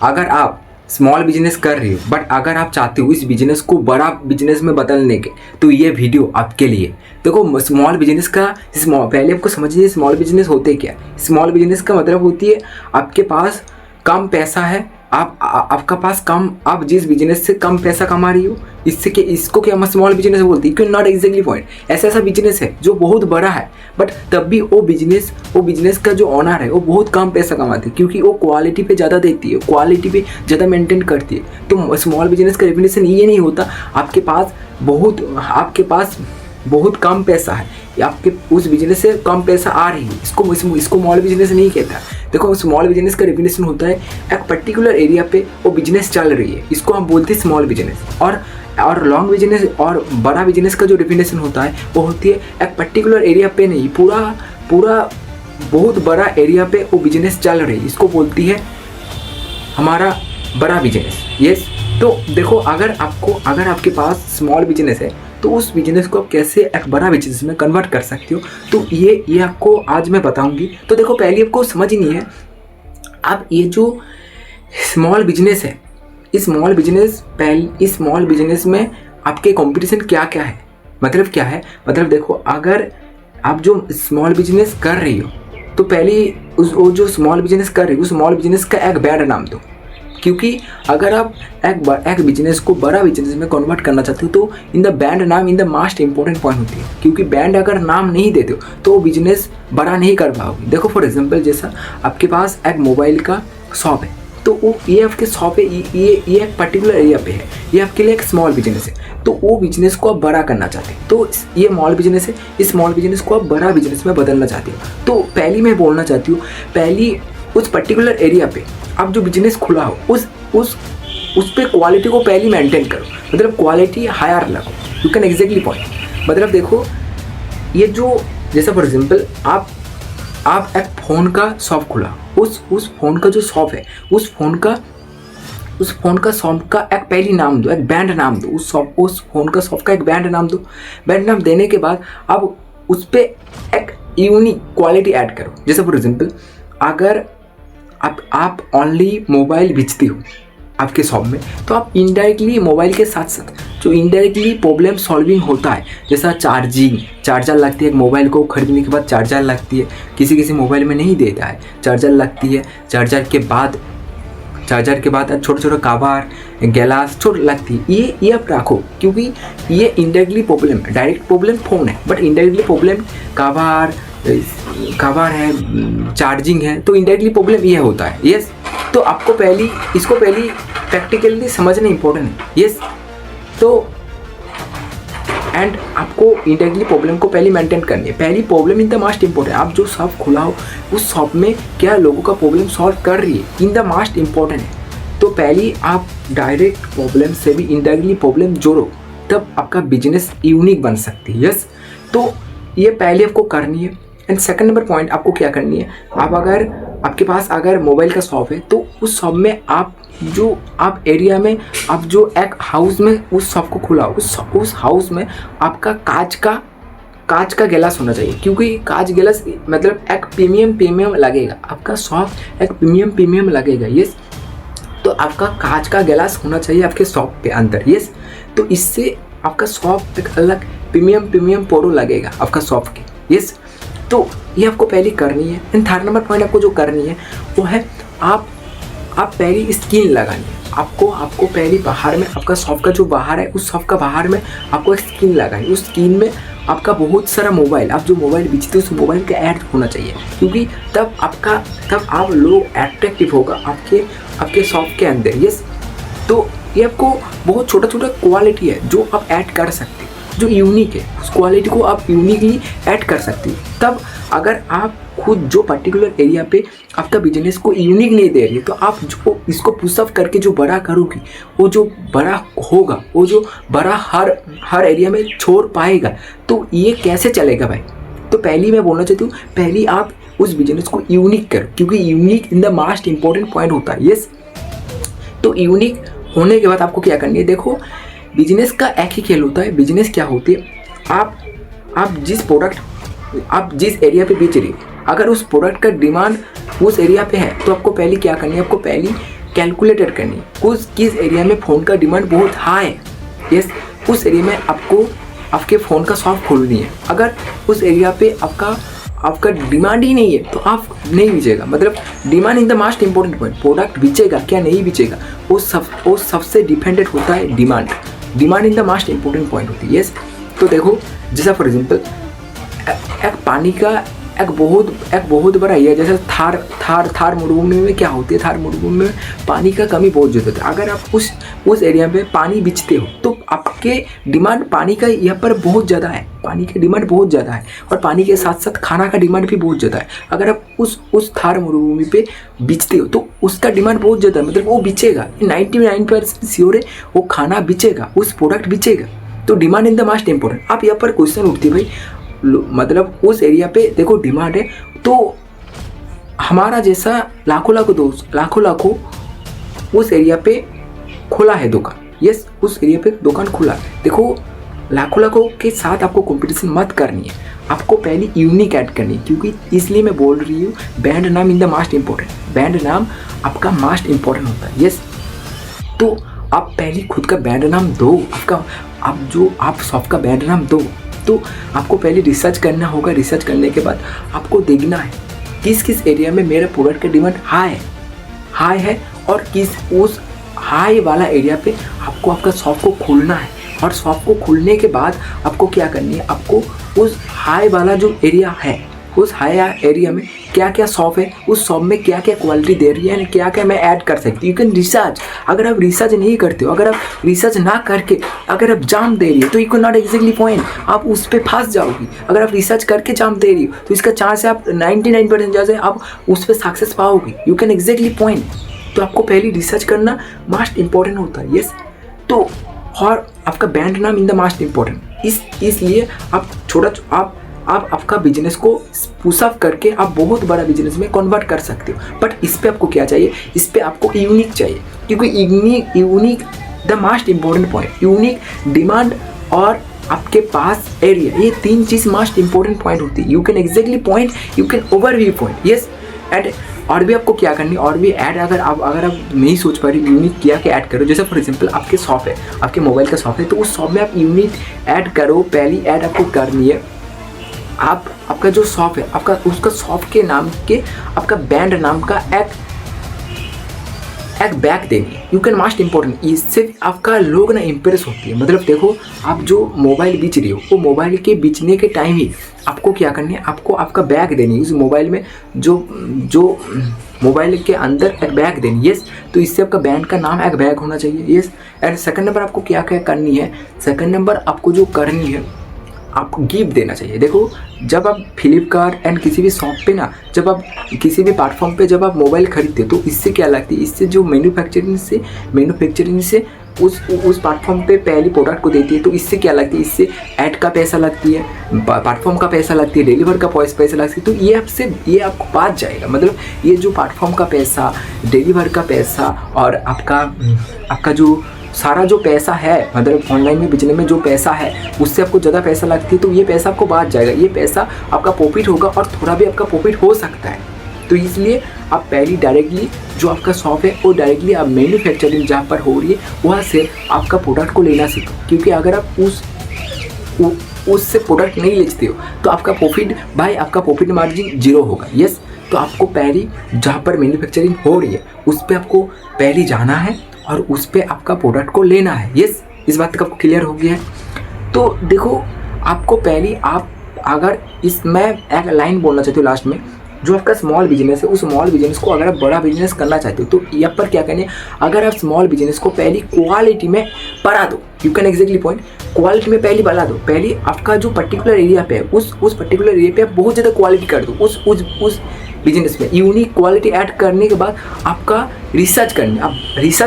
अगर आप small business कर रही हो बट अगर आप चाहते हो इस बिजनेस को बड़ा बिजनेस में बदलने के, तो ये वीडियो आपके लिए। देखो स्मॉल बिजनेस का पहले आपको समझिए स्मॉल बिजनेस होते क्या। स्मॉल बिजनेस का मतलब होती है आपके पास कम पैसा है, आपका पास कम, आप जिस बिजनेस से कम पैसा कमा रही हो, इससे के इसको क्या हम स्मॉल बिजनेस बोलते हैं। क्यों नॉट एग्जैक्टली पॉइंट, ऐसा बिजनेस है जो बहुत बड़ा है बट तब भी वो बिजनेस का जो ऑनर है वो बहुत कम पैसा कमाते हैं, क्योंकि वो क्वालिटी पे ज़्यादा देती है, क्वालिटी पे ज़्यादा मेंटेन करती है। तो स्मॉल बिजनेस का डेफिनेशन ये नहीं होता आपके पास बहुत कम पैसा है, आपके उस बिजनेस से कम पैसा आ रही है, इसको स्मॉल बिजनेस नहीं कहता। देखो स्मॉल बिजनेस का डेफिनेशन होता है एक पर्टिकुलर एरिया पे वो बिजनेस चल रही है, इसको हम बोलते हैं स्मॉल बिजनेस। और लॉन्ग बिजनेस और बड़ा बिजनेस का जो डेफिनेशन होता है वो होती है एक पर्टिकुलर एरिया पे नहीं, पूरा बहुत बड़ा एरिया पे वो बिजनेस चल रही है, इसको बोलती है हमारा बड़ा बिजनेस। यस, तो देखो अगर आपके पास स्मॉल बिजनेस है तो उस बिजनेस को आप कैसे एक बड़ा बिजनेस में कन्वर्ट कर सकते हो, तो ये आपको आज मैं बताऊंगी। तो देखो पहले आपको समझनी है, आप ये जो स्मॉल बिजनेस है, इस स्मॉल बिजनेस में आपके कंपटीशन क्या क्या है, मतलब क्या है, मतलब देखो अगर आप जो स्मॉल बिजनेस कर रही हो तो पहले वो जो स्मॉल बिजनेस कर रही हो उस स्मॉल बिजनेस का एक बैड नाम दो। क्योंकि अगर आप एक बिजनेस को बड़ा बिजनेस में कन्वर्ट करना चाहते हो तो इन द बैंड नाम in the most important point होती है, क्योंकि बैंड अगर नाम नहीं देते हो तो वो बिजनेस बड़ा नहीं कर पाओगे। देखो फॉर एग्जांपल जैसा आपके पास एक मोबाइल का शॉप है, तो वो ये आपके शॉप है, ये एक पर्टिकुलर एरिया पे है, ये आपके लिए एक स्मॉल बिजनेस है, तो वो बिजनेस को आप बड़ा करना चाहते हैं, तो ये स्मॉल बिजनेस है, इस स्मॉल बिजनेस को आप बड़ा बिजनेस में बदलना चाहते हो। तो पहली मैं बोलना चाहती हूँ, पहली उस पर्टिकुलर एरिया पे आप जो बिजनेस खुला हो उस पे क्वालिटी को पहले मेंटेन करो, मतलब क्वालिटी हायर लगो। यू कैन एग्जैक्टली पॉइंट, मतलब देखो ये जो जैसा फॉर एग्जांपल आप एक फ़ोन का शॉप खुला, उस फ़ोन का जो शॉप है उस फ़ोन का शॉप का एक पहली नाम दो, एक ब्रांड नाम दो, उस फ़ोन का शॉप का एक ब्रांड नाम दो। ब्रांड नाम देने के बाद अब उस पर एक यूनिक क्वालिटी ऐड करो। जैसे फॉर एग्जांपल अगर आप ओनली मोबाइल बेचती हो आपके शॉप में, तो आप इनडायरेक्टली मोबाइल के साथ साथ जो इनडायरेक्टली प्रॉब्लम सॉल्विंग होता है, जैसा चार्जर लगती है, मोबाइल को खरीदने के बाद चार्जर लगती है, किसी मोबाइल में नहीं देता है, चार्जर लगती है, चार्जर के बाद छोटे छोटे कवर गिलास छोटे लगती है, ये आप रखो, क्योंकि ये इनडायरेक्टली प्रॉब्लम है, डायरेक्ट प्रॉब्लम फ़ोन है बट इनडायरेक्टली प्रॉब्लम कवर है, चार्जिंग है, तो इनडायरेक्टली प्रॉब्लम ये होता है। यस, तो आपको इसको पहली प्रैक्टिकली समझना इंपॉर्टेंट है। यस, तो एंड आपको इनडायरेक्टली प्रॉब्लम को पहले मेंटेन करनी है, पहली problem in the most important. आप जो शॉप खुला हो उस शॉप में क्या लोगों का प्रॉब्लम सॉल्व कर रही है, इन द मोस्ट इंपॉर्टेंट है। तो पहले आप डायरेक्ट प्रॉब्लम से भी इनडायरेक्टली प्रॉब्लम जोड़ो, तब आपका बिजनेस यूनिक बन सकती है। यस, तो ये पहले आपको करनी है। एंड सेकंड नंबर पॉइंट आपको क्या करनी है, आपके पास अगर मोबाइल का शॉप है तो उस शॉप में आप एरिया में आप जो एक हाउस में उस शॉप को खुला, उस हाउस में आपका कांच का गिलास होना चाहिए, क्योंकि कांच गिलास मतलब एक प्रीमियम लगेगा, आपका शॉप एक प्रीमियम लगेगा। यस, तो आपका कांच का गिलास होना चाहिए आपके शॉप पे अंदर। यस, तो इससे आपका शॉप एक अलग प्रीमियम फोटो लगेगा आपका शॉप के। यस, तो ये आपको पहले करनी है। एंड थर्ड नंबर पॉइंट आपको जो करनी है वो है आप पहली स्क्रीन लगानी है। आपको पहले बाहर में आपका शॉप का जो बाहर है उस शॉप का बाहर में आपको एक स्क्रीन लगानी है। उस स्क्रीन में आपका बहुत सारा मोबाइल, आप जो मोबाइल बेचते हो उस मोबाइल का ऐड होना चाहिए, क्योंकि तब आप लोग अट्रैक्टिव होगा आपके शॉप के अंदर। यस, तो ये आपको बहुत छोटा क्वालिटी है जो आप ऐड कर सकते हैं, जो यूनिक है, उस क्वालिटी को आप यूनिकली ऐड कर सकते हैं। तब अगर आप खुद जो पर्टिकुलर एरिया पे आपका बिजनेस को यूनिक नहीं दे रही है, तो आप जो इसको पुशअप करके जो बड़ा करोगी, वो जो बड़ा होगा, वो जो बड़ा हर एरिया में छोड़ पाएगा, तो ये कैसे चलेगा भाई। तो पहली मैं बोलना चाहती हूँ, पहली आप उस बिजनेस को यूनिक करो, क्योंकि unique in the most important point होता है। यस, तो यूनिक होने के बाद आपको क्या करनी है, देखो बिजनेस का एक ही खेल होता है। बिजनेस क्या होती है, आप जिस एरिया पे बेच रही हो, अगर उस प्रोडक्ट का डिमांड उस एरिया पे है तो आपको पहले क्या करनी है, आपको पहले कैलकुलेटेड करनी है। किस एरिया में फ़ोन का डिमांड बहुत हाई है, यस, उस एरिया में आपको आपके फ़ोन का शॉप खोलनी है। अगर उस एरिया पे आपका डिमांड ही नहीं है तो आप नहीं बेचेगा। मतलब demand in the most important point, product बेचेगा क्या नहीं बेचेगा वो सबसे डिपेंडेंट होता है demand in the most important point होती है। यस, तो देखो जैसा फॉर एग्जांपल एक पानी का एक बहुत बड़ा एरिया, जैसे थार मरुभूमि में क्या होती है, थार मरुभूमि में पानी का कमी बहुत ज़्यादा होता है। अगर आप उस एरिया में पानी बेचते हो तो आपके डिमांड पानी का यहाँ पर बहुत ज़्यादा है, पानी की डिमांड बहुत ज़्यादा है, और पानी के साथ साथ खाना का डिमांड भी बहुत ज़्यादा है। अगर आप उस थार मरुभूमि पे बेचते हो तो उसका डिमांड बहुत ज़्यादा है, मतलब वो बिचेगा, 99% श्योर है वो खाना बिचेगा, उस प्रोडक्ट बिचेगा। तो demand in the most important. आप यहाँ पर क्वेश्चन उठती है भाई, मतलब उस एरिया पे देखो डिमांड है तो हमारा जैसा लाखों दोस्त लाखों उस एरिया पे खुला है दुकान, यस, उस एरिया पे दुकान खुला है। देखो लाखों के साथ आपको कंपटीशन मत करनी है, आपको पहले यूनिक ऐड करनी है, क्योंकि इसलिए मैं बोल रही हूँ ब्रांड नाम in the most important. Brand नाम आपका मोस्ट इम्पोर्टेंट होता है, यस। तो आप पहले खुद का ब्रांड नाम दो, आप शॉप का ब्रांड नाम दो। तो आपको पहले रिसर्च करना होगा, रिसर्च करने के बाद आपको देखना है किस एरिया में मेरा प्रोडक्ट का डिमांड हाई है और उस हाई वाला एरिया पे आपको आपका शॉप को खोलना है। और शॉप को खोलने के बाद आपको क्या करनी है, आपको उस हाई वाला जो एरिया है, उस हाई एरिया में क्या क्या शॉप है, उस शॉप में क्या क्या क्वालिटी दे रही है, क्या क्या मैं ऐड कर सकती हूँ। You can research. अगर आप रिसर्च नहीं करते हो, अगर आप रिसर्च ना करके अगर आप जाम दे रही हो तो you can not exactly point, आप उस पर फंस जाओगी। अगर आप रिसर्च करके जाम दे रही हो तो इसका चांस है आप 99% चांस है आप उस पर सक्सेस पाओगी। You can exactly point. तो आपको पहले रिसर्च करना मोस्ट इम्पोर्टेंट होता है, यस। तो और आपका ब्रांड नाम इन द मोस्ट इम्पोर्टेंट, इसलिए आप आपका बिजनेस को पुशअप करके आप बहुत बड़ा बिजनेस में कन्वर्ट कर सकते हो। बट इस पे आपको क्या चाहिए, इस पे आपको यूनिक चाहिए, क्योंकि unique the most important point, unique demand और आपके पास एरिया, ये तीन चीज़ मोस्ट इम्पोर्टेंट पॉइंट होती है। You can exactly point, you can overview point, yes. And और भी आपको क्या करनी है, और भी ऐड अगर आप नहीं सोच पा रहे यूनिक क्या क्या ऐड करो। जैसे फॉर एग्जांपल आपके शॉप है, आपके मोबाइल का शॉप है, तो उस शॉप में आप यूनिक ऐड करो। पहली ऐड आपको करनी है, आपका जो शॉप है, आपका उसका शॉप के नाम के आपका ब्रांड नाम का एक बैग देनी है। यू कैन मोस्ट इम्पोर्टेंट, इससे आपका लोग ना इम्प्रेस होती है। मतलब देखो आप जो मोबाइल बेच रही हो, वो मोबाइल के बेचने के टाइम ही आपको क्या करनी है, आपको आपका बैग देनी है। उस मोबाइल में जो मोबाइल के अंदर एक बैग देनी, यस। तो इससे आपका ब्रांड का नाम एक बैग होना चाहिए, यस। एंड सेकंड नंबर आपको क्या क्या करनी है, सेकंड नंबर आपको जो करनी है, आपको गिफ्ट देना चाहिए। देखो जब आप फ्लिपकार्ट एंड किसी भी शॉप पे ना, जब आप किसी भी प्लेटफॉर्म पे जब आप मोबाइल खरीदते हो तो इससे क्या लगती है, इससे जो मैन्युफैक्चरिंग से उस प्लेटफॉर्म पे पहली प्रोडक्ट को देती है, तो इससे क्या लगती है, इससे ऐड का पैसा लगती है, प्लेटफॉर्म का पैसा लगती है, डिलीवर का पैसा लगती है। तो ये आपको बात जाएगा। मतलब ये जो प्लेटफॉर्म का पैसा, डिलीवर का पैसा और आपका जो सारा जो पैसा है, मतलब ऑनलाइन में बेचने में जो पैसा है, उससे आपको ज़्यादा पैसा लगती है, तो ये पैसा आपको बात जाएगा। ये पैसा आपका प्रॉफिट होगा और थोड़ा भी आपका प्रॉफिट हो सकता है। तो इसलिए आप पहले डायरेक्टली जो आपका शॉप है वो डायरेक्टली आप मैन्युफैक्चरिंग जहाँ पर हो रही है वहाँ से आपका प्रोडक्ट को लेना सीखो। क्योंकि अगर आप उससे प्रोडक्ट नहीं बेचते हो तो आपका प्रॉफिट मार्जिन 0 होगा, यस। तो आपको पहले जहाँ पर मैन्युफैक्चरिंग हो रही है उस पर आपको पहले जाना है और उस पर आपका प्रोडक्ट को लेना है, यस। इस बात का आपको क्लियर हो गया है। तो देखो आपको पहले अगर मैं एक लाइन बोलना चाहती हूँ लास्ट में, जो आपका स्मॉल बिजनेस है उस स्मॉल बिजनेस को अगर आप बड़ा बिजनेस करना चाहते हो तो यहाँ पर क्या करना है, अगर आप स्मॉल बिजनेस को पहली क्वालिटी में बढ़ा दो, you can exactly point, quality में पहले बढ़ा दो। पहले आपका जो पर्टिकुलर एरिया पे है उस पर्टिकुलर एरिया पे आप बहुत ज़्यादा क्वालिटी कर दो उस बिजनेस में। यूनिक क्वालिटी ऐड करने के बाद आपका रिसर्च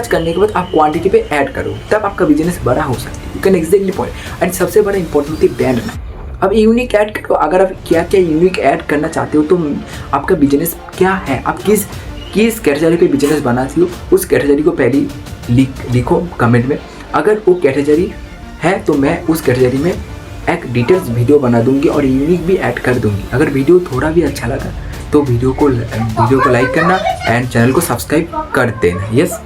करने के बाद आप क्वांटिटी पे ऐड करो, तब आपका बिजनेस बड़ा हो सकता है। You can exactly point. And सबसे बड़ा इंपॉर्टेंट होती है ब्रांड नाम। अब यूनिक ऐड करो, अगर आप क्या क्या यूनिक ऐड करना चाहते हो तो आपका बिजनेस क्या है, आप किस कैटेगरी पे बिजनेस बनाती हो, उस कैटेगरी को पहले लिखो कमेंट में। अगर वो कैटेगरी है तो मैं उस कैटेगरी में एक डिटेल्स वीडियो बना दूंगी और यूनिक भी ऐड कर दूंगी। अगर वीडियो थोड़ा भी अच्छा लगा तो वीडियो को लाइक करना एंड चैनल को सब्सक्राइब कर देना। यस।